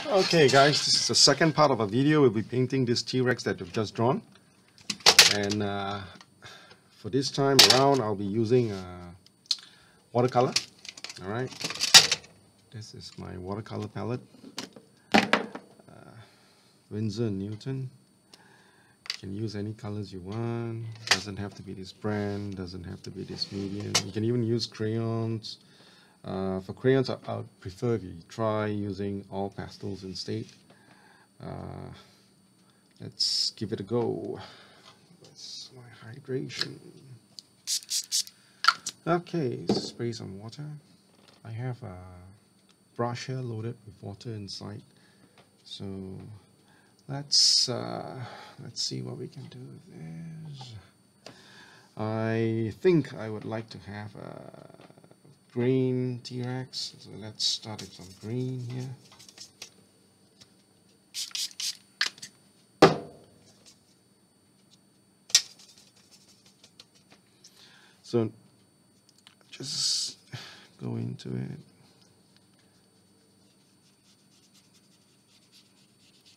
Okay guys, this is the second part of a video. We'll be painting this T-Rex that we've just drawn. And for this time around, I'll be using watercolor. Alright, this is my watercolor palette. Winsor & Newton. You can use any colors you want. Doesn't have to be this brand, doesn't have to be this medium. You can even use crayons. For crayons, I would prefer if you try using all pastels instead. Let's give it a go. That's my hydration. Okay, spray some water. I have a brush here loaded with water inside. So let's see what we can do with this. I think I would like to have a green T-Rex, so let's start with some green here. So just go into it.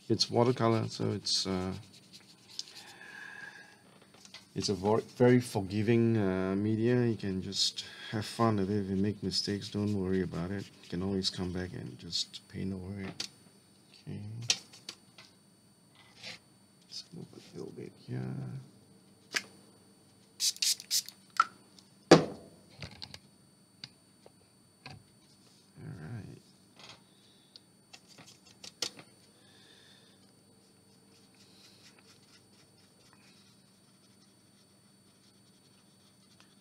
It's watercolor, so it's a very forgiving media. You can just have fun with it. If you make mistakes, don't worry about it. You can always come back and just paint over it. Okay. Let's move a little bit here. Alright.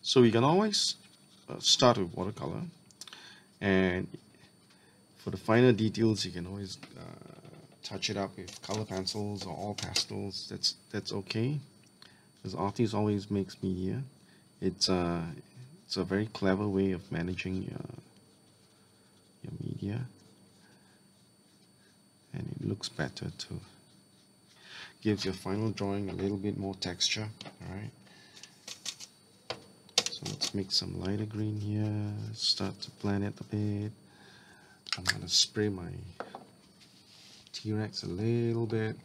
So you can always start with watercolor, and for the finer details you can always touch it up with color pencils or all pastels. That's okay, because artists always makes media. It's a very clever way of managing your media, and it looks better too. Gives your final drawing a little bit more texture. Alright. So let's make some lighter green here, start to blend it a bit. I'm going to spray my T-Rex a little bit.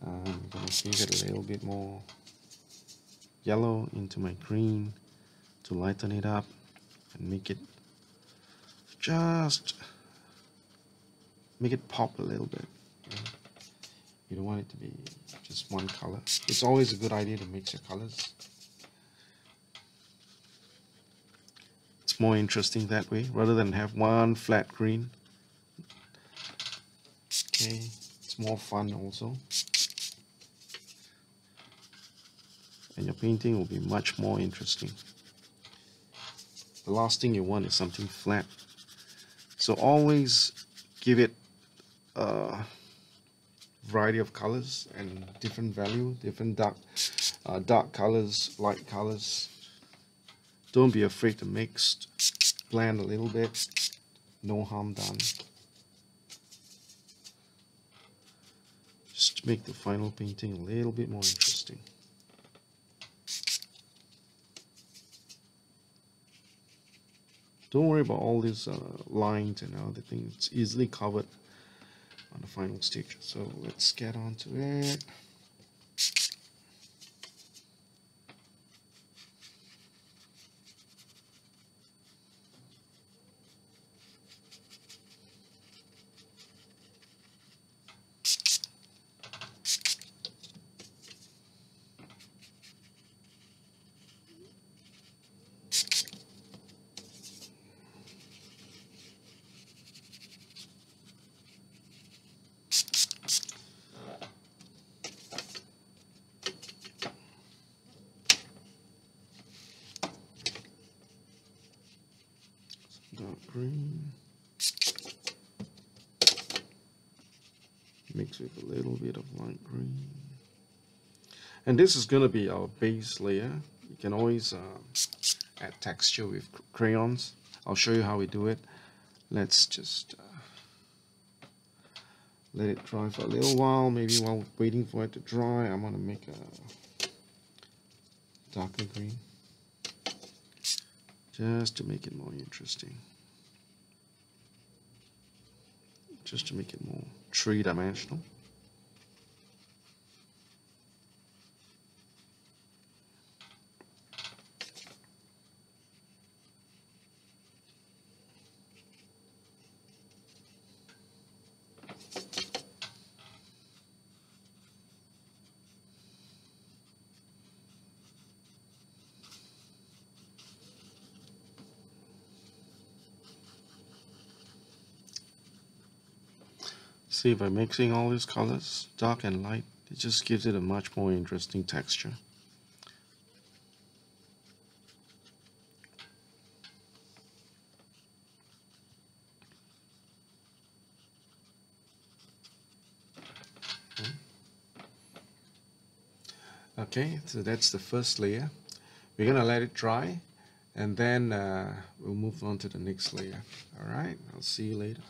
I'm going to give it a little bit more yellow into my green to lighten it up and make it pop a little bit. You don't want it to be just one color. It's always a good idea to mix your colors. It's more interesting that way rather than have one flat green. Okay, it's more fun also. And your painting will be much more interesting. The last thing you want is something flat. So always give it a variety of colors and different value, different dark colors, light colors. Don't be afraid to mix, blend a little bit, no harm done. Just to make the final painting a little bit more interesting. Don't worry about all these lines and other things. It's easily covered on the final stage. So let's get on to it. Dark green, mix with a little bit of light green, and this is going to be our base layer. You can always add texture with crayons. I'll show you how we do it. Let's just let it dry for a little while. Maybe while waiting for it to dry, I'm going to make a darker green. just to make it more interesting, just to make it more three-dimensional. See, by mixing all these colors, dark and light, it just gives it a much more interesting texture. Okay, so that's the first layer. We're gonna let it dry, and then we'll move on to the next layer. All right, I'll see you later.